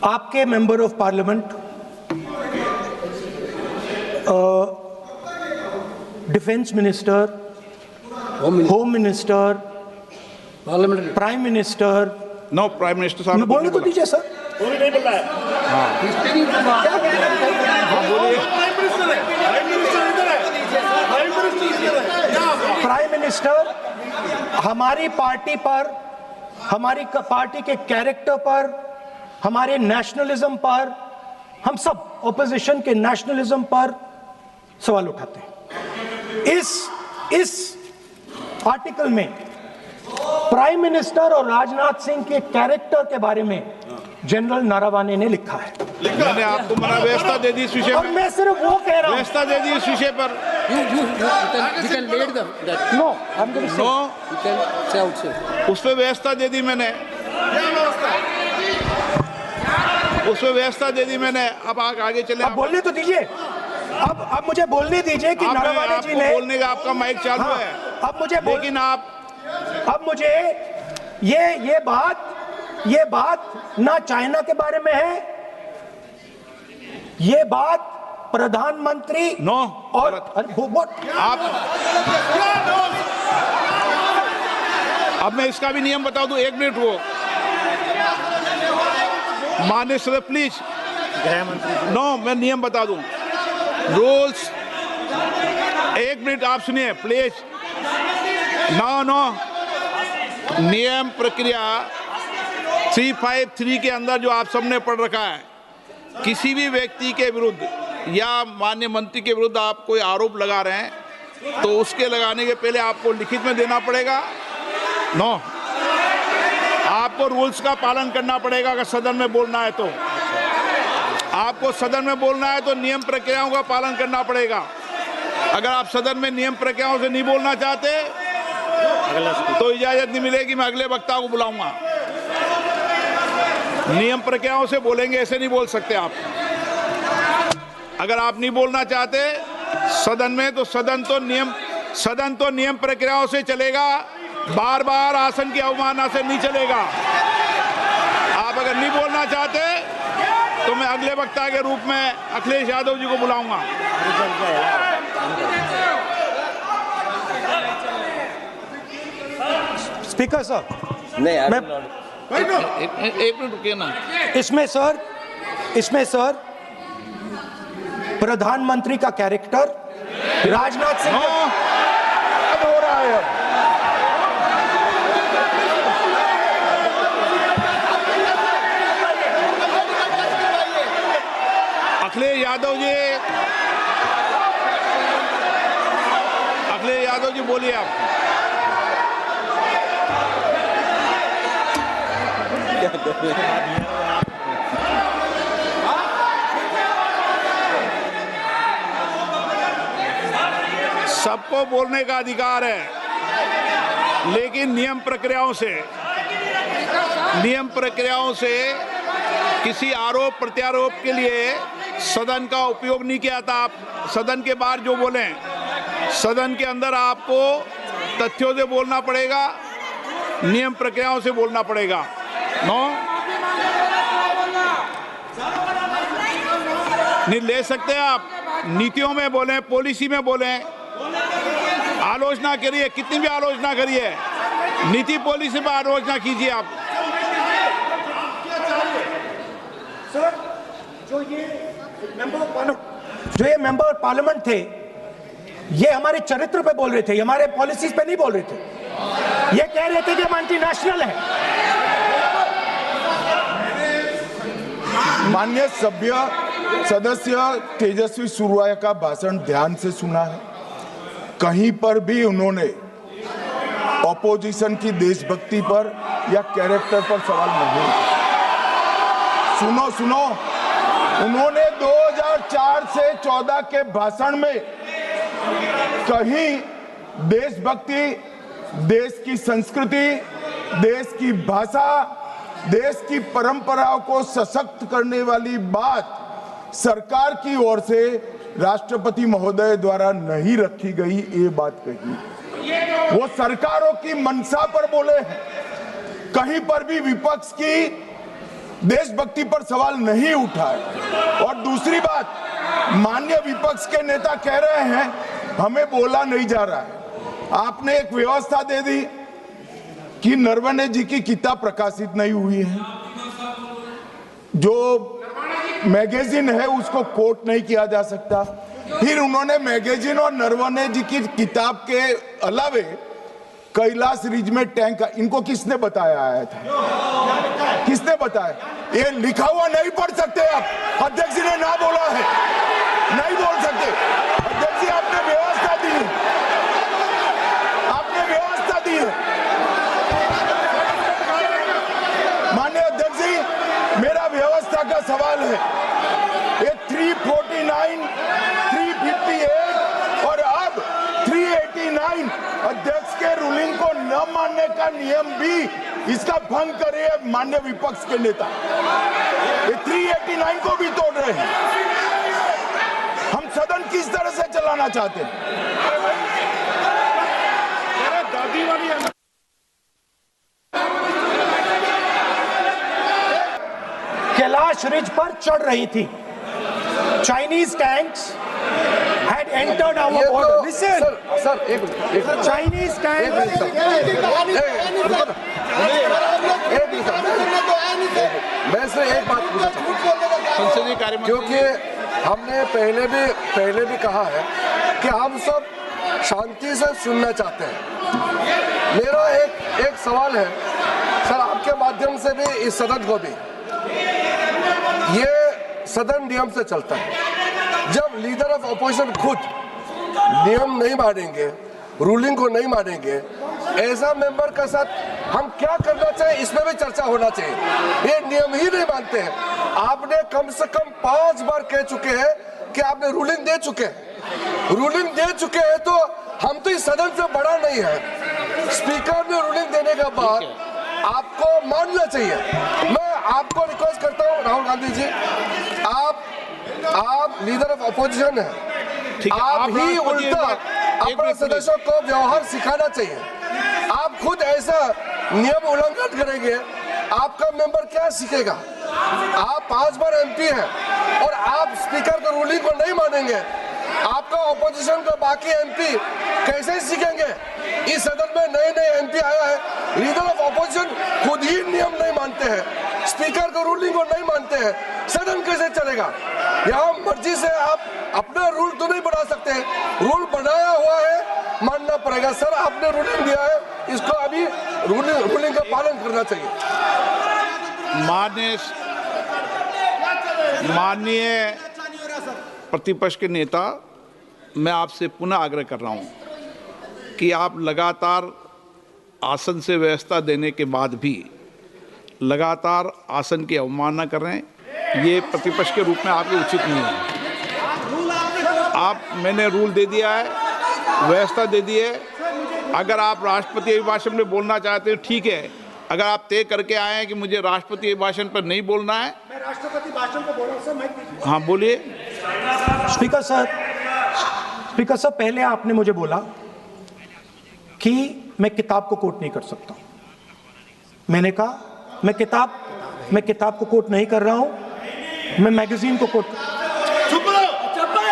आपके member of parliament, defence minister, home minister, prime minister, no prime minister साहब बोलने तो दीजिए सर। वो भी नहीं बोल रहा है। प्राइम मिनिस्टर हमारी पार्टी पर, हमारी पार्टी के कैरेक्टर पर, हमारे नेशनलिज्म पर, हम सब ऑपोजिशन के नेशनलिज्म पर सवाल उठाते हैं। इस आर्टिकल में प्राइम मिनिस्टर और राजनाथ सिंह के कैरेक्टर के बारे में जनरल नारावाने ने लिखा है। मैंने आपको मना व्यवस्था दे दी इस विषय और पर। मैं सिर्फ वो कह रहा हूं, व्यवस्था दे दी इस विषय पर। उस पर व्यवस्था दे दी मैंने, उस पर व्यवस्था दे दी मैंने। अब आगे चले। अब बोलने तो दीजिए। अब मुझे बोलने दीजिए कि नारावाने जी ने बोलने का आपका माइक चालू है। अब मुझे लेकिन अब मुझे ये बात ना चाइना के बारे में है, ये बात प्रधानमंत्री नो और आप अब मैं इसका भी नियम बता दूं। 1 मिनट वो माननीय सर प्लीज। नो मैं नियम बता दूं, रूल्स। 1 मिनट आप सुनिए प्लीज। नो नियम प्रक्रिया 353 के अंदर जो आप सबने पढ़ रखा है, किसी भी व्यक्ति के विरुद्ध या माननीय मंत्री के विरुद्ध आप कोई आरोप लगा रहे हैं तो उसके लगाने के पहले आपको लिखित में देना पड़ेगा। नो, आपको रूल्स का पालन करना पड़ेगा। अगर सदन में बोलना है तो आपको सदन में बोलना है तो नियम प्रक्रियाओं का पालन करना पड़ेगा। अगर आप सदन में नियम प्रक्रियाओं से नहीं बोलना चाहते तो इजाजत नहीं मिलेगी। मैं अगले वक्ता को बुलाऊंगा। नियम प्रक्रियाओं से बोलेंगे, ऐसे नहीं बोल सकते आप। अगर आप नहीं बोलना चाहते सदन में तो सदन तो नियम प्रक्रियाओं से चलेगा। बार बार आसन की अवमानना से नहीं चलेगा। आप अगर नहीं बोलना चाहते तो मैं अगले वक्ता के रूप में अखिलेश यादव जी को बुलाऊंगा। स्पीकर सर, नहीं एक मिनट रुकिए ना। इसमें सर प्रधानमंत्री का कैरेक्टर राजनाथ सिंह हो रहा है। अखिलेश यादव जी बोलिए आप। सबको बोलने का अधिकार है, लेकिन नियम प्रक्रियाओं से किसी आरोप प्रत्यारोप के लिए सदन का उपयोग नहीं किया था। आप सदन के बाहर जो बोलें, सदन के अंदर आपको तथ्यों से बोलना पड़ेगा, नियम प्रक्रियाओं से बोलना पड़ेगा। नो, नहीं ले सकते आप। नीतियों में बोलें, पॉलिसी में बोलें, आलोचना करिए, कितनी भी आलोचना करिए, नीति पॉलिसी पर आलोचना कीजिए आप। सर, जो ये मेंबर पार्लियामेंट थे, ये हमारे चरित्र पे बोल रहे थे, हमारे पॉलिसीज पे नहीं बोल रहे थे। ये कह रहे थे कि हम एंटी नेशनल है। माननीय सदस्य तेजस्वी सूर्या का भाषण ध्यान से सुना है। कहीं पर भी उन्होंने ऑपोजिशन की देशभक्ति पर या कैरेक्टर पर सवाल नहीं। सुनो, उन्होंने 2004 से 14 के भाषण में कहीं देशभक्ति, देश की संस्कृति, देश की भाषा, देश की परंपराओं को सशक्त करने वाली बात सरकार की ओर से राष्ट्रपति महोदय द्वारा नहीं रखी गई। ये बात कही, वो सरकारों की मंशा पर बोले हैं। कहीं पर भी विपक्ष की देशभक्ति पर सवाल नहीं उठा है। और दूसरी बात, माननीय विपक्ष के नेता कह रहे हैं हमें बोला नहीं जा रहा है। आपने एक व्यवस्था दे दी कि नरवणे जी की किताब प्रकाशित नहीं हुई है, जो मैगजीन है उसको कोट नहीं किया जा सकता। फिर उन्होंने मैगजीन और नरवणे जी की किताब के अलावे कैलाश रिज में टैंक, इनको किसने बताया आया था? किसने बताया? ये लिखा हुआ नहीं पढ़ सकते आप। अध्यक्ष जी ने ना बोला है, नहीं बोल सकते। अध्यक्ष जी आपने व्यवस्था दी है, आपने व्यवस्था दी है। माननीय अध्यक्ष जी, मेरा व्यवस्था का सवाल है। ये 349, 358 और अब 389 अध्यक्ष के रूलिंग को न मानने का नियम भी इसका भंग करे माननीय विपक्ष के नेता। ये 389 को भी तोड़ रहे हैं। हम सदन किस तरह से चलाना चाहते हैं? कैलाश रिज पर चढ़ रही थी। Chinese tanks had entered our border. Listen, sir एक मिनट, Chinese tanks. मैं से एक बात पूछना चाहूँ, संसदीय कार्य मंत्री, क्योंकि हमने पहले भी कहा है कि हम सब शांति से सुनना चाहते हैं। मेरा एक सवाल है सर, आपके माध्यम से भी इस सदन को भी, ये सदन नियम से चलता है। जब लीडर ऑफ अपोजिशन खुद नियम नहीं मानेंगे, रूलिंग को नहीं मानेंगे, ऐसा मेंबर के साथ हम क्या करना चाहिए, इसमें भी चर्चा होना चाहिए। ये नियम ही नहीं मानते हैं। आपने कम से कम 5 बार कह चुके हैं कि आपने रूलिंग दे चुके हैं। रूलिंग दे चुके हैं तो हम तो इस सदन से बड़ा नहीं है। स्पीकर ने रूलिंग देने के बाद आपको मानना चाहिए। मैं आपको रिक्वेस्ट करता हूँ राहुल गांधी जी, आप लीडर ऑफ अपोजिशन है, आप ही उल्टा अपने सदस्यों को व्यवहार सिखाना चाहिए। आप खुद ऐसा नियम उल्लंघन करेंगे, आपका मेंबर क्या सीखेगा? आप 5 बार एमपी हैं और आप स्पीकर के रूलिंग को नहीं मानेंगे, आपका ऑपोजिशन का बाकी एमपी कैसे सीखेंगे? इस सदन में नए एमपी आया है, लीडर ऑफ ऑपोजिशन खुद ही नियम नहीं मानते हैं, स्पीकर का रूलिंग को नहीं मानते हैं, सदन कैसे चलेगा? यहाँ मर्जी से आप अपना रूल तो नहीं बना सकते, रूल बनाया हुआ है, मानना पड़ेगा। सर आपने रूलिंग दिया है, इसको अभी रूलिंग का पालन करना चाहिए। माननीय प्रतिपक्ष के नेता, मैं आपसे पुनः आग्रह कर रहा हूं कि आप लगातार आसन से व्यवस्था देने के बाद भी लगातार आसन की अवमानना कर रहे हैं। ये प्रतिपक्ष के रूप में आपके उचित नहीं है। मैंने रूल दे दिया है, व्यवस्था दे दी है। अगर आप राष्ट्रपति अभिभाषण में बोलना चाहते हैं ठीक है, अगर आप तय करके आए हैं कि मुझे राष्ट्रपति अभिभाषण पर नहीं बोलना है, मैं राष्ट्रपति भाषण को बोल रहा हूं सर। हाँ बोलिए। स्पीकर सर, पहले आपने मुझे बोला कि मैं किताब को कोट नहीं कर सकता। मैंने कहा मैं किताब को कोट नहीं कर रहा हूं, मैं मैगजीन को कोट